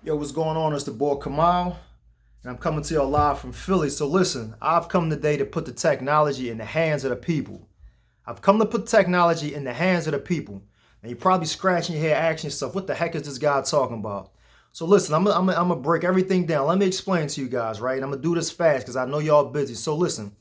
Yo, what's going on? It's the boy Kamal, and I'm coming to you live from Philly. So listen, I've come today to put the technology in the hands of the people. I've come to put technology in the hands of the people. And you're probably scratching your head, asking yourself, what the heck is this guy talking about? So listen, I'm gonna break everything down. Let me explain to you guys, right? I'm gonna do this fast because I know y'all busy. So listen,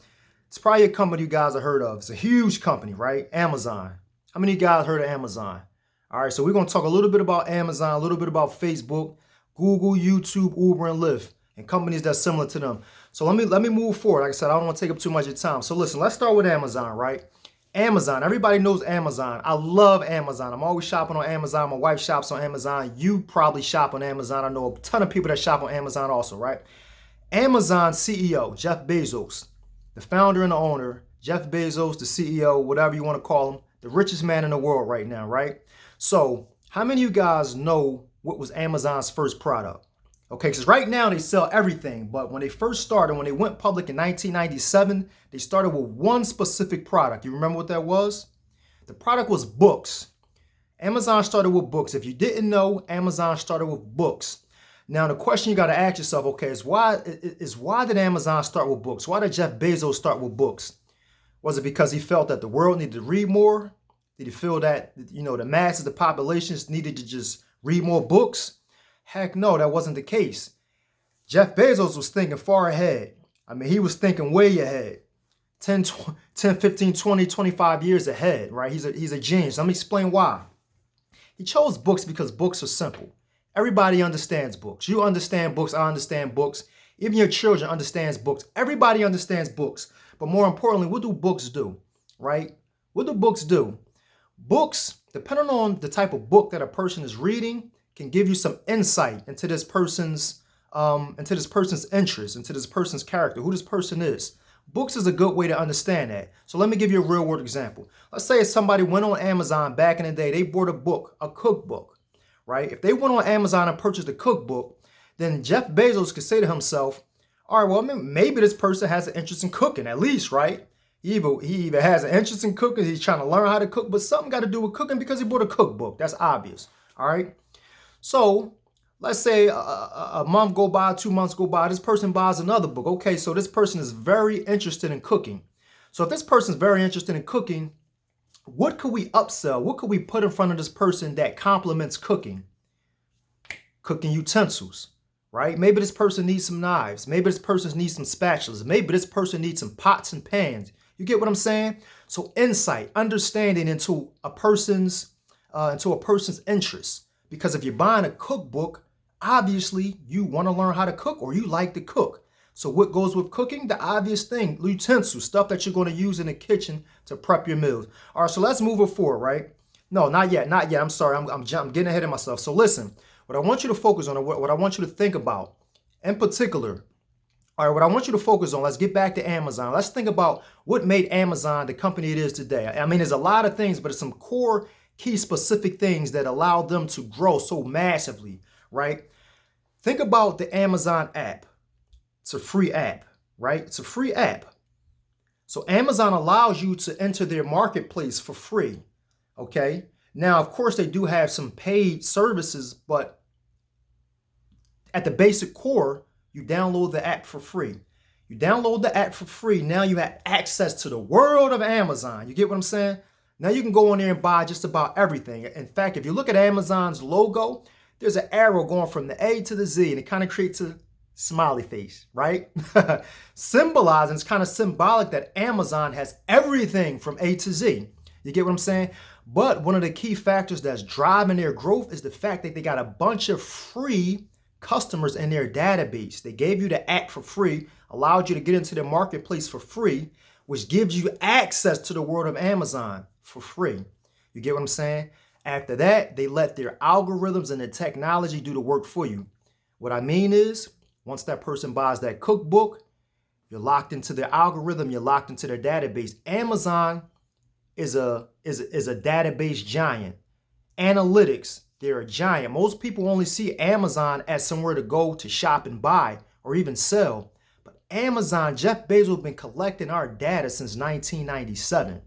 it's probably a company you guys have heard of. It's a huge company, right? Amazon. How many of you guys heard of Amazon? All right, so we're gonna talk a little bit about Amazon, a little bit about Facebook, Google, YouTube, Uber, and Lyft, and companies that's similar to them. So let me move forward. Like I said, I don't want to take up too much of your time. So listen, let's start with Amazon, right? Amazon, everybody knows Amazon. I love Amazon. I'm always shopping on Amazon. My wife shops on Amazon. You probably shop on Amazon. I know a ton of people that shop on Amazon also, right? Amazon CEO, Jeff Bezos, the founder and the owner, Jeff Bezos, the CEO, whatever you want to call him, the richest man in the world right now, right? So how many of you guys know what was Amazon's first product? Okay, because right now they sell everything, but when they first started, when they went public in 1997, they started with one specific product. You remember what that was? The product was books. Amazon started with books. If you didn't know, Amazon started with books. Now, the question you got to ask yourself, okay, is why did Amazon start with books? Why did Jeff Bezos start with books? Was it because he felt that the world needed to read more? Did he feel that, the masses, the populations needed to just read more books? Heck no, that wasn't the case. Jeff Bezos was thinking far ahead. I mean, he was thinking way ahead. 10, 15, 20, 25 years ahead, right? He's a genius. Let me explain why. He chose books because books are simple. Everybody understands books. You understand books. I understand books. Even your children understands books. Everybody understands books. But more importantly, what do books do, right? What do books do? Books, depending on the type of book that a person is reading, can give you some insight into this person's interest, into this person's character, who this person is. Books is a good way to understand that. So let me give you a real world example. Let's say if somebody went on Amazon back in the day, they bought a book, a cookbook, right? If they went on Amazon and purchased a cookbook, then Jeff Bezos could say to himself, all right, well, maybe this person has an interest in cooking at least, right? He either has an interest in cooking, he's trying to learn how to cook, but something got to do with cooking because he bought a cookbook. That's obvious, all right? So let's say a month go by, 2 months go by, this person buys another book. Okay, so this person is very interested in cooking. So if this person is very interested in cooking, what could we upsell? What could we put in front of this person that complements cooking? Cooking utensils, right? Maybe this person needs some knives. Maybe this person needs some spatulas. Maybe this person needs some pots and pans. You get what I'm saying? So insight, understanding into a person's interest. Because if you're buying a cookbook, obviously you want to learn how to cook or you like to cook. So what goes with cooking? The obvious thing, utensils, stuff that you're going to use in the kitchen to prep your meals. All right, so let's move it forward, right? No, not yet. I'm sorry. I'm getting ahead of myself. So listen, what I want you to focus on, what I want you to think about in particular, all right, what I want you to focus on, let's get back to Amazon. Let's think about what made Amazon the company it is today. I mean, there's a lot of things, but it's some core key specific things that allow them to grow so massively, right? Think about the Amazon app. It's a free app, right? It's a free app. So Amazon allows you to enter their marketplace for free, okay? Now, of course, they do have some paid services, but at the basic core, you download the app for free. You download the app for free. Now you have access to the world of Amazon. You get what I'm saying? Now you can go on there and buy just about everything. In fact, if you look at Amazon's logo, there's an arrow going from the A to the Z, and it kind of creates a smiley face, right? Symbolizing, it's kind of symbolic that Amazon has everything from A to Z. You get what I'm saying? But one of the key factors that's driving their growth is the fact that they got a bunch of free customers in their database. They gave you the app for free, allowed you to get into their marketplace for free, which gives you access to the world of Amazon for free. You get what I'm saying? After that, they let their algorithms and the technology do the work for you. What I mean is, once that person buys that cookbook, you're locked into their algorithm, you're locked into their database. Amazon is a database giant. Analytics, they're a giant. Most people only see Amazon as somewhere to go to shop and buy or even sell. But Amazon, Jeff Bezos has been collecting our data since 1997.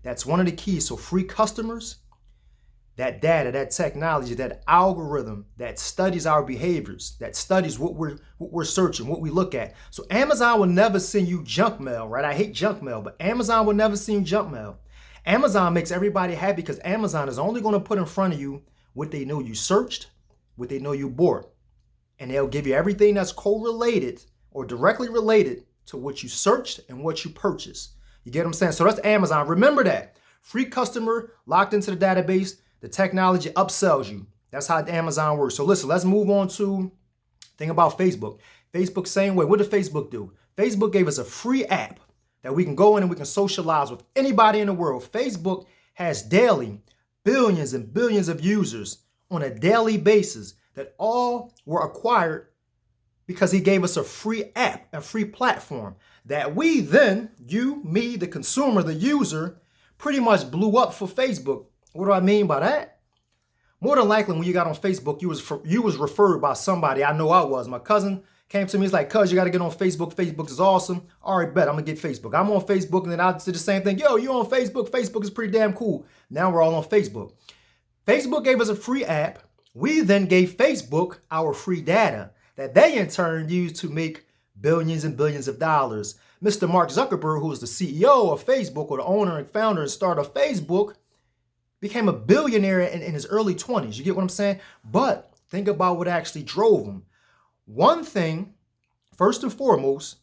That's one of the keys. So free customers, that data, that technology, that algorithm that studies our behaviors, that studies what we're searching, what we look at. So Amazon will never send you junk mail, right? I hate junk mail, but Amazon will never send you junk mail. Amazon makes everybody happy because Amazon is only going to put in front of you what they know you searched, what they know you bought. And they'll give you everything that's correlated or directly related to what you searched and what you purchased. You get what I'm saying? So that's Amazon. Remember that. Free customer locked into the database. The technology upsells you. That's how Amazon works. So listen, let's move on to thing about Facebook. Facebook, same way. What did Facebook do? Facebook gave us a free app that we can go in and we can socialize with anybody in the world. Facebook has daily billions and billions of users on a daily basis that all were acquired because he gave us a free app, a free platform that we then, you, me, the consumer, the user, pretty much blew up for Facebook. What do I mean by that? More than likely, when you got on Facebook, you was referred by somebody. I know I was. My cousin came to me. He's like, "Cuz, you got to get on Facebook. Facebook is awesome." All right, bet. I'm going to get Facebook. I'm on Facebook, and then I did the same thing. Yo, you on Facebook? Facebook is pretty damn cool. Now we're all on Facebook. Facebook gave us a free app. We then gave Facebook our free data that they in turn used to make billions and billions of dollars. Mr. Mark Zuckerberg, who is the CEO of Facebook or the owner and founder and starter of Facebook, became a billionaire in his early 20s. You get what I'm saying? But think about what actually drove him. One thing, first and foremost,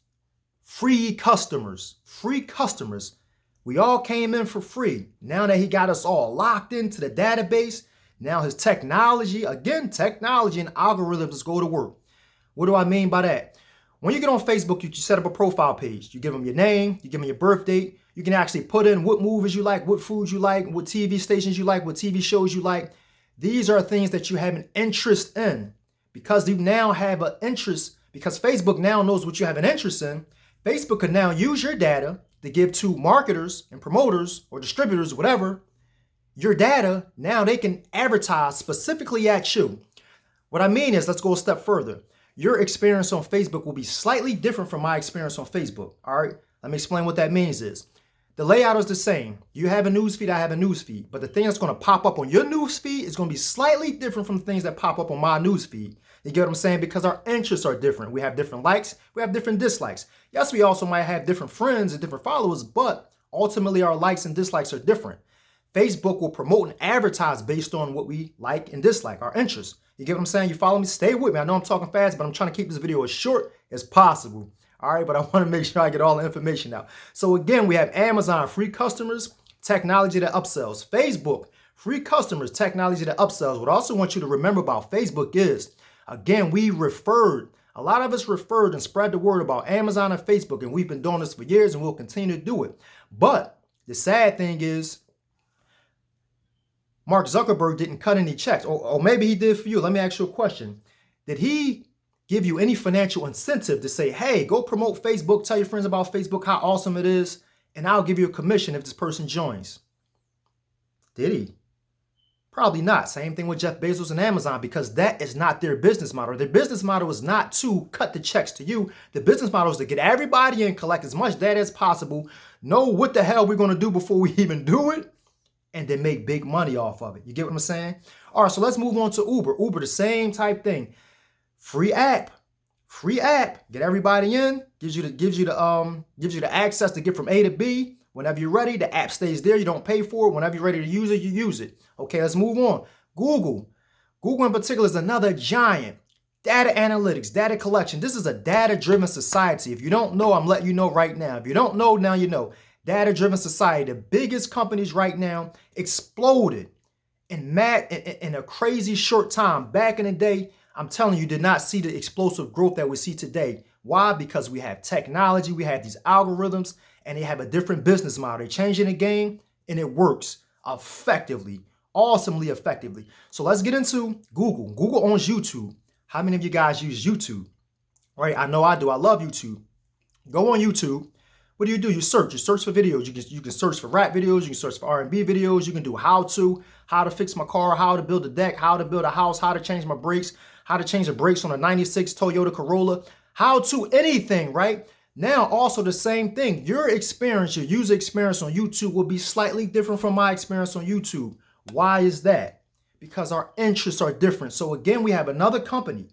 free customers. Free customers. We all came in for free. Now that he got us all locked into the database, now his technology, again, technology and algorithms go to work. What do I mean by that? When you get on Facebook, you set up a profile page. You give them your name, you give them your birth date. You can actually put in what movies you like, what foods you like, what TV stations you like, what TV shows you like. These are things that you have an interest in. Because you now have an interest, because Facebook now knows what you have an interest in, Facebook can now use your data to give to marketers and promoters or distributors, whatever, your data. Now they can advertise specifically at you. What I mean is, let's go a step further. Your experience on Facebook will be slightly different from my experience on Facebook. All right, let me explain what that means is. The layout is the same. You have a news feed, I have a news feed. But the thing that's going to pop up on your news feed is going to be slightly different from the things that pop up on my news feed. You get what I'm saying? Because our interests are different. We have different likes, we have different dislikes. Yes, we also might have different friends and different followers, but ultimately our likes and dislikes are different. Facebook will promote and advertise based on what we like and dislike, our interests. You get what I'm saying? You follow me? Stay with me. I know I'm talking fast, but I'm trying to keep this video as short as possible. All right, but I want to make sure I get all the information out. So again, we have Amazon, free customers, technology that upsells. Facebook, free customers, technology that upsells. What I also want you to remember about Facebook is, again, a lot of us referred and spread the word about Amazon and Facebook, and we've been doing this for years and we'll continue to do it. But the sad thing is, Mark Zuckerberg didn't cut any checks, or maybe he did for you. Let me ask you a question. Did he give you any financial incentive to say, hey, go promote Facebook, tell your friends about Facebook, how awesome it is, and I'll give you a commission if this person joins? Did he? Probably not. Same thing with Jeff Bezos and Amazon, because that is not their business model. Their business model is not to cut the checks to you. The business model is to get everybody in, collect as much data as possible, know what the hell we're going to do before we even do it, and then make big money off of it. You get what I'm saying? All right, so let's move on to Uber. Uber, the same type thing. Free app, get everybody in, gives you the access to get from A to B. Whenever you're ready, the app stays there. You don't pay for it. Whenever you're ready to use it, you use it. Okay, let's move on. Google in particular is another giant. Data analytics, data collection. This is a data-driven society. If you don't know, I'm letting you know right now. If you don't know, now you know. Data-driven society. The biggest companies right now exploded in a crazy short time. Back in the day, I'm telling you, did not see the explosive growth that we see today. Why? Because we have technology, we have these algorithms, and they have a different business model. They're changing the game, and it works effectively, awesomely effectively. So let's get into Google. Google owns YouTube. How many of you guys use YouTube? Right? I know I do. I love YouTube. Go on YouTube. What do? You search. You search for videos. You can search for rap videos. You can search for R&B videos. You can do how to fix my car, how to build a deck, how to build a house, how to change my brakes, how to change the brakes on a 96 Toyota Corolla, how to anything, right? Now, also the same thing. Your experience, your user experience on YouTube will be slightly different from my experience on YouTube. Why is that? because our interests are different. So again, we have another company.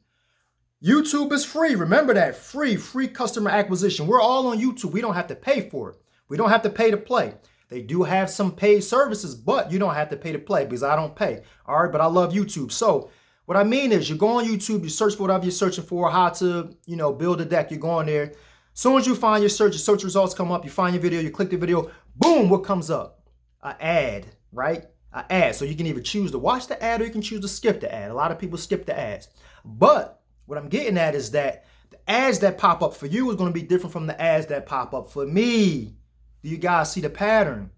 YouTube is free. Remember that. Free customer acquisition. We're all on YouTube. We don't have to pay for it. We don't have to pay to play. They do have some paid services, but you don't have to pay to play because I don't pay. All right, but I love YouTube. So what I mean is you go on YouTube, you search for whatever you're searching for, how to, build a deck. You go on there. As soon as you find your search results come up, you find your video, you click the video, boom, what comes up? An ad, right? An ad. So you can either choose to watch the ad or you can choose to skip the ad. A lot of people skip the ads. But what I'm getting at is that the ads that pop up for you is going to be different from the ads that pop up for me. Do you guys see the pattern?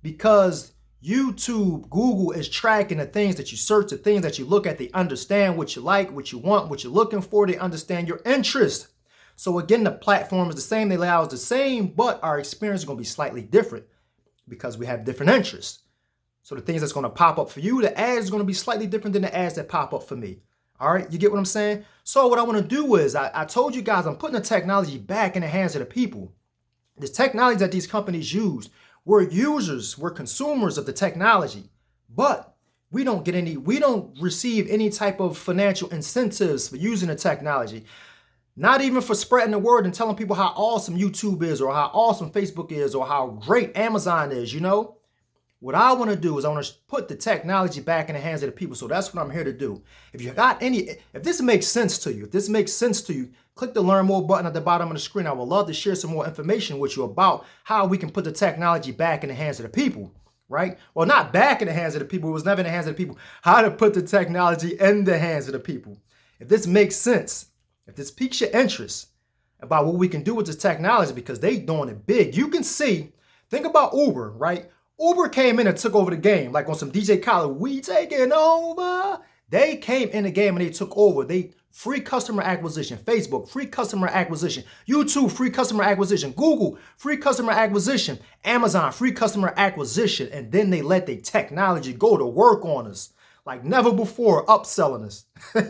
Because YouTube, Google is tracking the things that you search, the things that you look at. They understand what you like, what you want, what you're looking for. They understand your interest. So again, the platform is the same. The layout is the same, but our experience is going to be slightly different because we have different interests. So the things that's going to pop up for you, the ads is going to be slightly different than the ads that pop up for me. All right, you get what I'm saying? So what I want to do is, I told you guys I'm putting the technology back in the hands of the people. The technology that these companies use, we're users, we're consumers of the technology, but we don't receive any type of financial incentives for using the technology. Not even for spreading the word and telling people how awesome YouTube is or how awesome Facebook is or how great Amazon is, What I want to do is I want to put the technology back in the hands of the people. So that's what I'm here to do. If this makes sense to you, click the learn more button at the bottom of the screen. I would love to share some more information with you about how we can put the technology back in the hands of the people, right? Well, not back in the hands of the people. It was never in the hands of the people. How to put the technology in the hands of the people. If this makes sense, if this piques your interest about what we can do with this technology, because they doing it big. You can see, think about Uber, right? Uber came in and took over the game, like on some DJ Khaled, we taking over. They came in the game and they took over. They free customer acquisition. Facebook, free customer acquisition. YouTube, free customer acquisition. Google, free customer acquisition. Amazon, free customer acquisition. And then they let their technology go to work on us like never before, upselling us.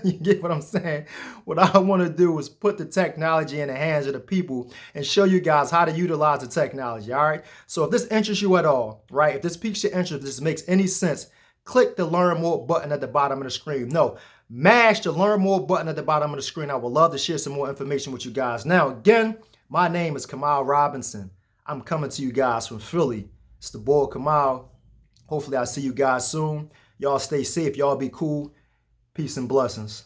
You get what I'm saying? What I want to do is put the technology in the hands of the people and show you guys how to utilize the technology, all right? So if this interests you at all, right, if this piques your interest, if this makes any sense, click the Learn More button at the bottom of the screen. No, mash the Learn More button at the bottom of the screen. I would love to share some more information with you guys. Now, again, my name is Kamal Robinson. I'm coming to you guys from Philly. It's the boy Kamal. Hopefully I'll see you guys soon. Y'all stay safe. Y'all be cool. Peace and blessings.